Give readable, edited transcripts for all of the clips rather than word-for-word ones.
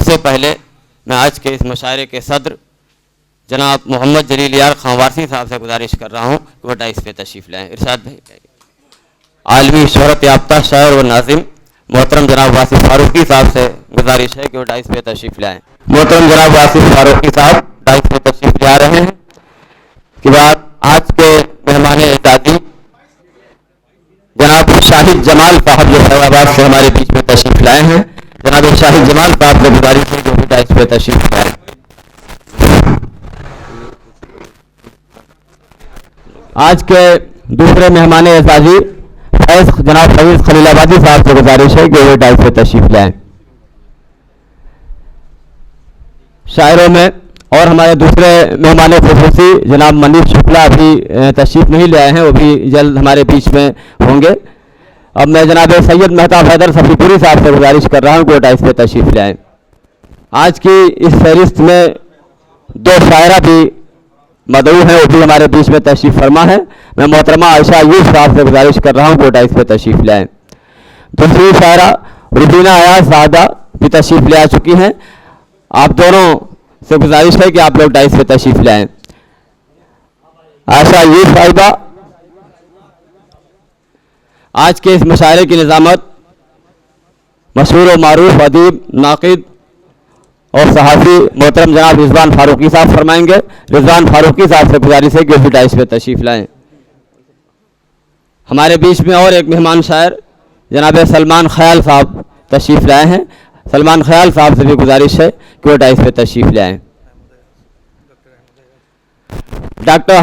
सबसे पहले मैं आज के इस मुशायरे के सदर जनाब मोहम्मद जलील यार खां वारसी साहब से गुजारिश कर रहा हूँ कि वह डाइस पे तशरीफ़ लाएँ। इरशाद भाई। आलमी शोहरत याफ्ता शायर व नाजिम मोहतरम जनाब वासिफ फारूकी साहब से गुजारिश है कि वो डाइस पे तशरीफ़ लाएँ। मोहतरम जनाब वासिफ फारूकी साहब डाइस पे तशरीफ़ ला रहे हैं। कि बाद आज के मेहमान एजाज़ी जनाब शाहिद जमाल साहब जो फैजाबाद से हमारे बीच में तशरीफ़ लाए हैं, जनाब शाहिद जमाल साहब से गुजारिश है जो भी डाइस पे तशरीफ़ लाए। आज के दूसरे मेहमान एजाज़ी जनाब फैज़ खलीलाबादी साहब से गुजारिश है कि वो डाइस पे तशरीफ़ लाएँ। शायरों में और हमारे दूसरे मेहमान खुसूसी जनाब मनीष शुक्ला अभी तशरीफ़ नहीं ले आए हैं, वो भी जल्द हमारे बीच में होंगे। अब मैं जनाब सैयद मेहताब हैदर सफीपुरी साहब से गुजारिश कर रहा हूँ कि वो डाइस पे तशरीफ़ ले आएँ। आज की इस फहरिस्त में दो शायरा भी मदऊ हैं, वो भी हमारे बीच में तशरीफ़ फरमा है। मैं मोहतरमा आयशा यूसुफ साहब से गुजारिश कर रहा हूँ कि वो डाइस पे तशरीफ़ ले आएँ। दूसरी शायरा रुबीना अयाज सादा भी तशरीफ़ ले आ चुकी हैं। आप दोनों से गुजारिश है कि आप लोग डाइस पे तशरीफ़ ले आएँ। आयशा यूसुफ साहिबा आज के इस मुशायरे की निज़ामत मशहूर व मारूफ अदीब नाक़िद और सहाफ़ी मोहतरम जनाब रिजवान फारूकी साहब फरमाएंगे। रिजवान फारूकी साहब से गुजारिश है कि वो डाइस पे तशरीफ़ लाएँ। हमारे बीच में और एक मेहमान शायर जनाब सलमान ख़याल साहब तशरीफ़ लाए हैं। सलमान ख़याल साहब से भी गुजारिश है कि वो डाइस पे तशरीफ़ ले आएँ। डॉक्टर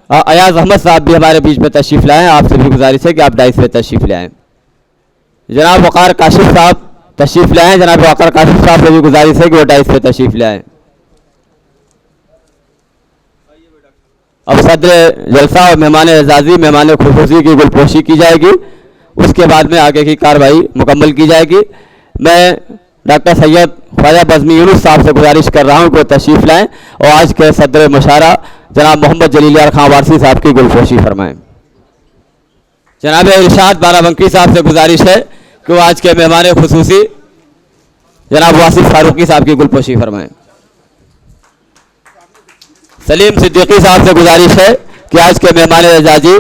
अयाज अहमद साहब भी हमारे बीच में तशरीफ़ लाए हैं। आपसे भी गुजारिश है कि आप डाइस पे तशरीफ़ ले आएँ। जनाब वक़ार काशिफ साहब तशरीफ़ लाए हैं। जनाब वक़ार काशिफ साहब से भी गुजारिश है कि वो डाइस पे तशरीफ़ ले आएँ। अब सदर जलसा और मेहमान एजाज़ी मेहमान खुसूसी की गुलपोशी की जाएगी, उसके बाद में आगे की कार्रवाई मुकम्मल की जाएगी। मैं डॉक्टर सैयद ख्वाजा बज़मी यूनुस साहब से गुजारिश कर रहा हूँ कि वो तशरीफ़ लाएँ और आज के सदर मुशायरा जनाब मोहम्मद जलील यार खां वारसी साहब की गुलपोशी फरमाएँ। जनाब इरशाद बाराबंकी साहब से गुजारिश है कि वो आज के मेहमान खुसूसी जनाब वासिफ फारूकी साहब की गुलपोशी फरमाएँ। सलीम सिद्दीकी साहब से गुजारिश है कि आज के मेहमान एजाज़ी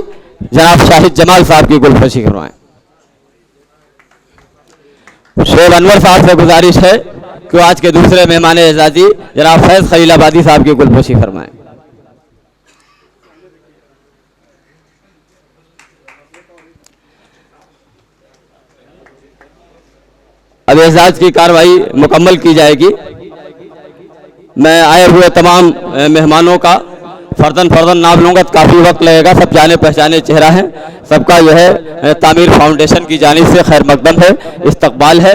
जनाब शाहिद जमाल साहब की गुलपोशी फरमाएँ। शोब अनवर साहब से गुजारिश है कि आज के दूसरे मेहमान एजाज़ी जनाब फैज़ खलीलाबादी साहब की गुलपोशी फरमाएँ। अब एजाज़ की कार्रवाई मुकम्मल की जाएगी। मैं आए हुए तमाम मेहमानों का फर्दन फर्दन नाम लूँगा तो काफ़ी वक्त लगेगा। सब जाने पहचाने चेहरा है, सबका जो है तामीर फाउंडेशन की जानिब से खैर मकदम है, इस्तकबाल है।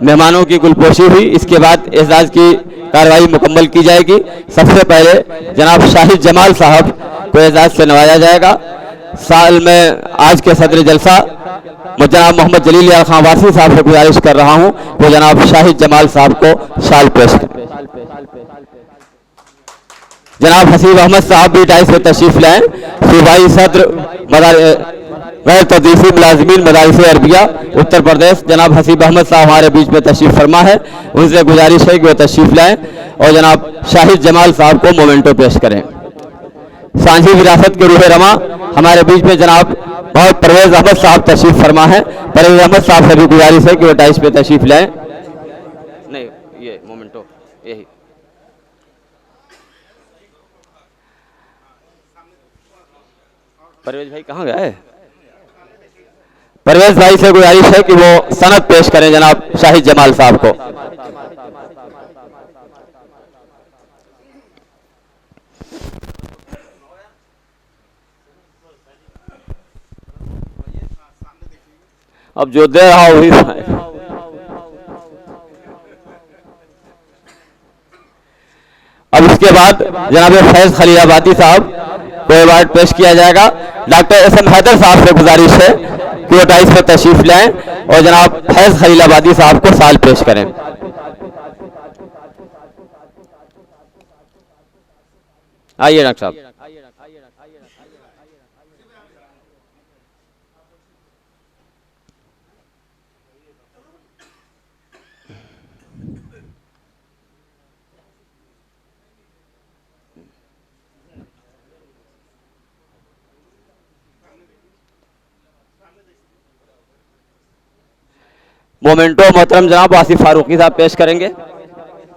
मेहमानों की गुलपोशी हुई, इसके बाद एजाज़ की कार्रवाई मुकम्मल की जाएगी। सबसे पहले जनाब शाहिद जमाल साहब को एजाज़ से नवाजा जाएगा। साल में आज के सदर जलसा जनाब मोहम्मद जलील यार खां वारसी साहब से गुजारिश कर रहा हूँ वो जनाब शाहिद जमाल साहब को शाल पेश करें। जनाब हसीब अहमद साहब भी डाइस पे तशरीफ़ लाएँ। सूबाई सदर गैर तदरीसी मुलाजिमीन मदारिस अरबिया उत्तर प्रदेश जनाब हसीब अहमद साहब हमारे बीच में तशरीफ़ फरमा है, उनसे गुजारिश है कि वह तशरीफ़ लाएँ और जनाब शाहिद जमाल साहब को मोमेंटो पेश करें। सांझी विरासत के रूह रमा हमारे बीच में जनाब बहुत परवेज़ अहमद साहब तशरीफ़ फरमा है। परवेज़ अहमद साहब से भी गुजारिश है कि वह डाइस पे तशरीफ़ लाएँ। नहीं, ये मोमेंटो यही परवेज़ भाई कहाँ गए? परवेज़ भाई से गुजारिश है कि वो सनद पेश करें जनाब शाहिद जमाल साहब को। अब जो दे रहा वही अब इसके बाद जनाब फैज़ खलीलाबादी साहब को अवार्ड पेश किया जाएगा। डॉक्टर एस एम हैदर साहब से गुजारिश है कि वो डाइस पे तशरीफ़ लाएँ और जनाब फैज़ खलीलाबादी साहब को साल पेश करें। आइए डॉक्टर साहब। मोमेंटो मोहतरम जनाब वासिफ फारूकी साहब पेश करेंगे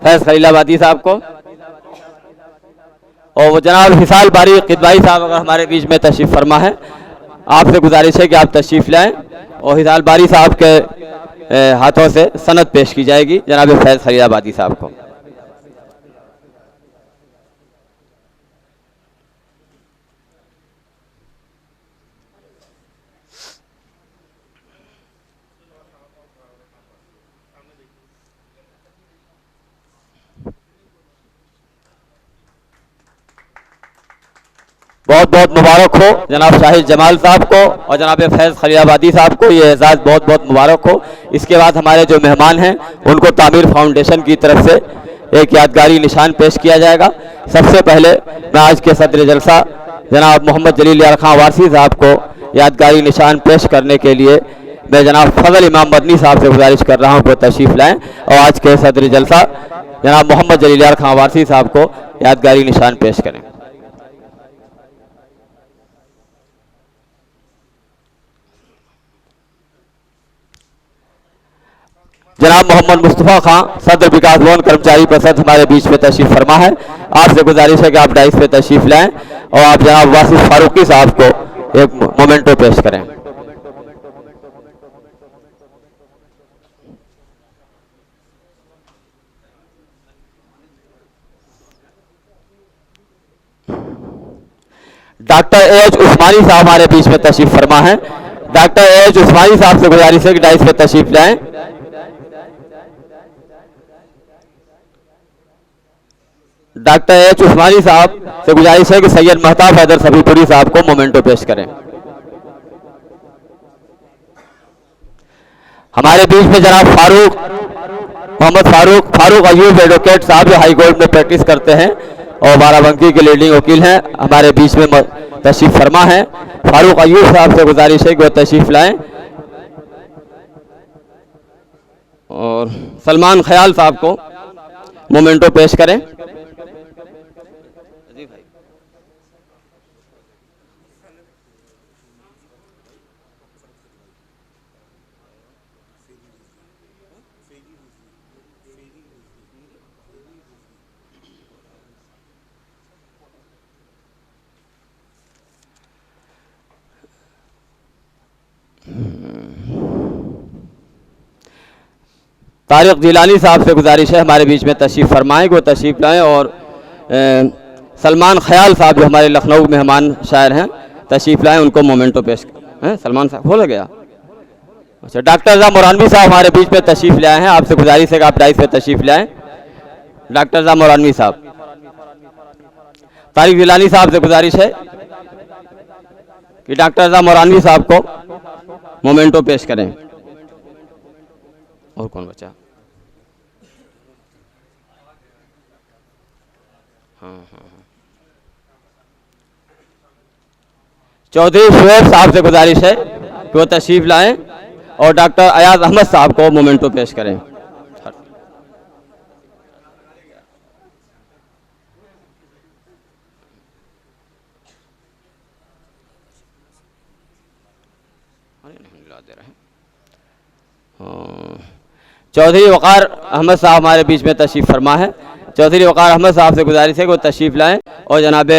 फैज़ खलीलाबादी साहब को, और वो जनाब हिसाल बारी किदवाई साहब अगर हमारे बीच में तशरीफ़ फरमा है, आपसे गुजारिश है कि आप तशरीफ़ लाएं और हिसाल बारी साहब के हाथों से सनद पेश की जाएगी जनाब फैज़ खलीलाबादी साहब को। बहुत बहुत मुबारक हो जनाब शाहिद जमाल साहब को और जनाब फैज़ खलीलाबादी साहब को, ये एजाज़ बहुत बहुत मुबारक हो। इसके बाद हमारे जो मेहमान हैं उनको तामीर फाउंडेशन की तरफ से एक यादगारी निशान पेश किया जाएगा। सबसे पहले मैं आज के सदर जलसा जनाब मोहम्मद जलील यार खां वारसी साहब को यादगारी निशान पेश करने के लिए मैं जनाब फजल इमाम मदनी साहब से गुजारिश कर रहा हूँ कि तशरीफ़ लाएँ और आज के सदर जलसा जनाब मोहम्मद जलील यार खां वारसी साहब को यादगारी निशान पेश करें। जनाब मोहम्मद मुस्तफ़ा खां सदर विकास भवन कर्मचारी परिषद हमारे बीच में तशरीफ़ फरमा है। आपसे गुजारिश है कि आप डाइस पे तशरीफ़ लाएं और आप जनाब वासिफ फारूकी साहब को एक मोमेंटो पेश करें। डॉक्टर एच उस्मानी साहब हमारे बीच में तशरीफ़ फरमा है। डॉक्टर एच उस्मानी साहब से गुजारिश है कि डाइस पे तशरीफ़ लाएं। डॉक्टर एच उस्मानी साहब से गुजारिश है कि सैयद महताब हैदर सफीपुरी साहब को मोमेंटो पेश करें। हमारे बीच में जनाब मोहम्मद फारूक अयूब एडवोकेट साहब जो हाई कोर्ट में प्रैक्टिस करते हैं और बाराबंकी के लीडिंग वकील हैं, हमारे बीच में तशरीफ़ फरमा है। फारूक अयूब साहब से गुजारिश है कि वो तशरीफ़ लाएं और सलमान ख्याल साहब को मोमेंटो पेश करें। तारिक जिलानी साहब से गुजारिश है हमारे बीच में तशरीफ़ फरमाएँ, वो तशरीफ़ लाएँ और सलमान ख्याल साहब जो हमारे लखनऊ मेहमान शायर हैं तशरीफ़ लाएँ, उनको मोमेंटो पेश हैं। सलमान साहब हो गया। अच्छा, डॉक्टर रज़ा मोरानवी साहब हमारे बीच में तशरीफ़ लाए हैं। आपसे गुजारिश है कि आप डाइस पे तशरीफ़ लाएँ। डॉक्टर रज़ा मोरानवी साहब। तारिक जिलानी साहब से गुजारिश है कि डॉक्टर रज़ा मोरानवी साहब को मोमेंटो पेश करें। और कौन बचा? हाँ। चौधरी शुएब साहब से गुजारिश है कि वो तशरीफ़ लाएं और डॉक्टर अयाज अहमद साहब को मोमेंटो पेश करें। चौधरी वक़ार अहमद साहब हमारे बीच में तशरीफ़ फरमा है। चौधरी वक़ार अहमद साहब से गुजारिश है कि वो तशरीफ़ लाएं और जनाब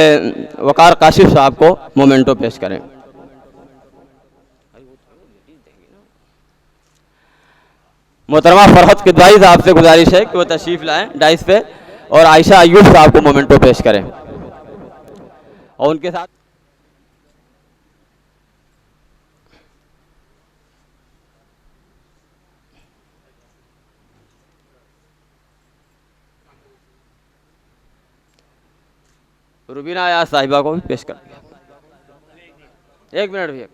वक़ार काशिफ साहब को मोमेंटो पेश करें। मोहतरमा फरहत किदवाई साहब से गुजारिश है कि वो तशरीफ़ लाएं डाइस पे और आयशा अयूब साहब को मोमेंटो पेश करें और उनके साथ रुबीना या साहिबा को भी पेश कर दिया। 1 मिनट भी।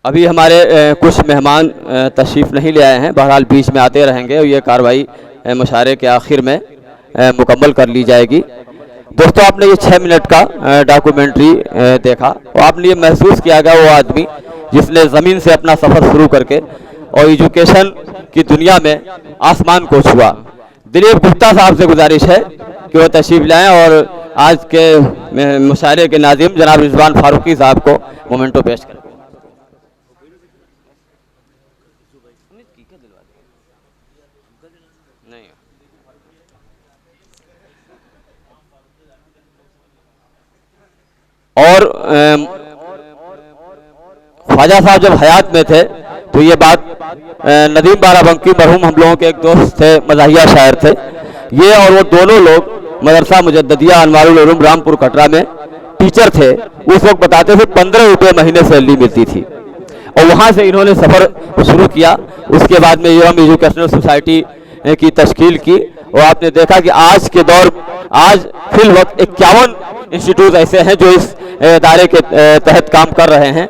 अभी हमारे कुछ मेहमान तशरीफ़ नहीं ले आए हैं, बहरहाल बीच में आते रहेंगे और ये कार्रवाई मुशारे के आखिर में मुकम्मल कर ली जाएगी। दोस्तों आपने ये 6 मिनट का डॉक्यूमेंट्री देखा और आपने ये महसूस किया गया वो आदमी जिसने ज़मीन से अपना सफ़र शुरू करके और एजुकेशन की दुनिया में आसमान को छुआ। दिलीप गुप्ता साहब से गुजारिश है कि वो तशरीफ लाएं और आज के मुशायरे के नाज़िम जनाब रिजवान फारूकी साहब को मोमेंटो पेश करें। और ख्वाजा साहब जब हयात में थे तो ये बात नदीम बाराबंकी मरहूम हम लोगों के एक दोस्त थे, मज़ाहिया शायर थे, ये और वो दोनों लोग मदरसा मुजद्दिया अनवारुल उलूम रामपुर कटरा में टीचर थे। उस वक्त बताते थे 15 रुपये महीने सैलरी मिलती थी और वहाँ से इन्होंने सफ़र शुरू किया। उसके बाद में यम एजुकेशनल सोसाइटी की तश्कील की और आपने देखा कि आज के दौर आज फिल वक्त 51 इंस्टीट्यूट ऐसे हैं जो इस इदारे के तहत काम कर रहे हैं,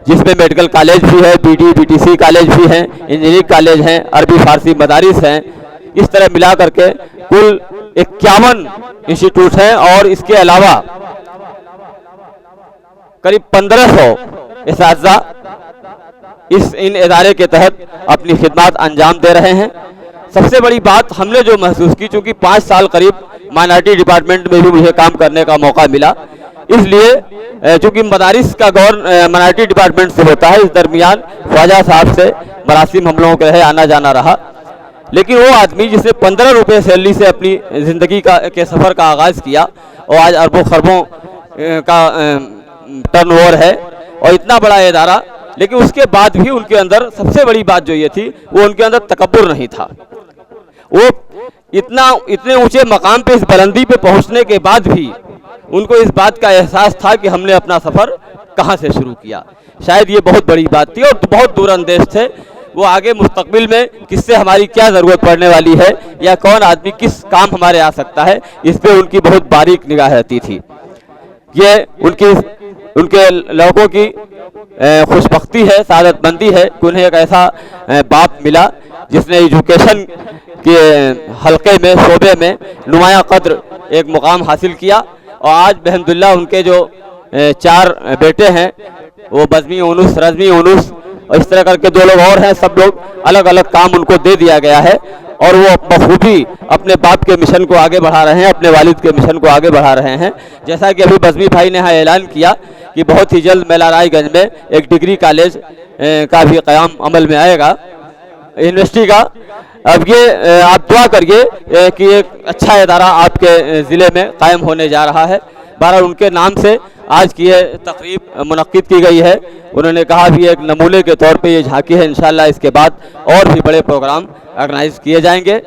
जिसमें मेडिकल कॉलेज भी है, बीडी बीटीसी कॉलेज भी हैं, इंजीनियरिंग कॉलेज हैं, अरबी फारसी मदारिस हैं। इस तरह मिला करके कुल 51 इंस्टीट्यूट हैं और इसके अलावा करीब 1500 इस्तिज़ा इन इदारे के तहत अपनी खिदमत अंजाम दे रहे हैं। सबसे बड़ी बात हमने जो महसूस की, चूँकि 5 साल करीब माइनॉरिटी डिपार्टमेंट में भी मुझे काम करने का मौका मिला, इसलिए चूँकि मदारिस का माइनॉरिटी डिपार्टमेंट से होता है, इस दरमियान ख्वाजा साहब से मरासिम हम लोगों के रहे, आना जाना रहा। लेकिन वो आदमी जिसने 15 रुपये सैलरी से अपनी ज़िंदगी के सफ़र का आगाज़ किया और आज अरबों खरबों का टर्नओवर है और इतना बड़ा इदारा, लेकिन उसके बाद भी उनके अंदर सबसे बड़ी बात जो ये थी वो उनके अंदर तकब्बुर नहीं था। वो इतने ऊंचे मकाम पे, इस बुलंदी पे पहुंचने के बाद भी उनको इस बात का एहसास था कि हमने अपना सफ़र कहाँ से शुरू किया। शायद ये बहुत बड़ी बात थी और बहुत दूरअंदेश थे वो। आगे मुस्तकबिल में किससे हमारी क्या ज़रूरत पड़ने वाली है या कौन आदमी किस काम हमारे आ सकता है, इस पर उनकी बहुत बारीक निगाह रहती थी। ये उनके लड़कों की खुशबख्ती है, सादतमंदी है कि उन्हें एक ऐसा बाप मिला जिसने एजुकेशन के हल्के में, शोबे में नुमाया कद्र एक मुकाम हासिल किया और आज अल्हम्दुलिल्लाह उनके जो 4 बेटे हैं वो बज़मी यूनुस, रज़मी यूनुस और इस तरह करके 2 लोग और हैं, सब लोग अलग अलग काम उनको दे दिया गया है और वो बखूबी अपने बाप के मिशन को आगे बढ़ा रहे हैं, अपने वालिद के मिशन को आगे बढ़ा रहे हैं। जैसा कि अभी बज़मी भाई ने यहाँ ऐलान किया कि बहुत ही जल्द मेलारायगंज में एक डिग्री कॉलेज का भी क़याम अमल में आएगा, यूनिवर्सिटी का। अब ये आप दुआ करिए कि एक अच्छा इदारा आपके ज़िले में कायम होने जा रहा है। बहरहाल उनके नाम से आज की ये तकरीब मुनक्किद की गई है। उन्होंने कहा भी एक नमूने के तौर पे ये झांकी है, इंशाअल्लाह इसके बाद और भी बड़े प्रोग्राम ऑर्गेनाइज किए जाएंगे।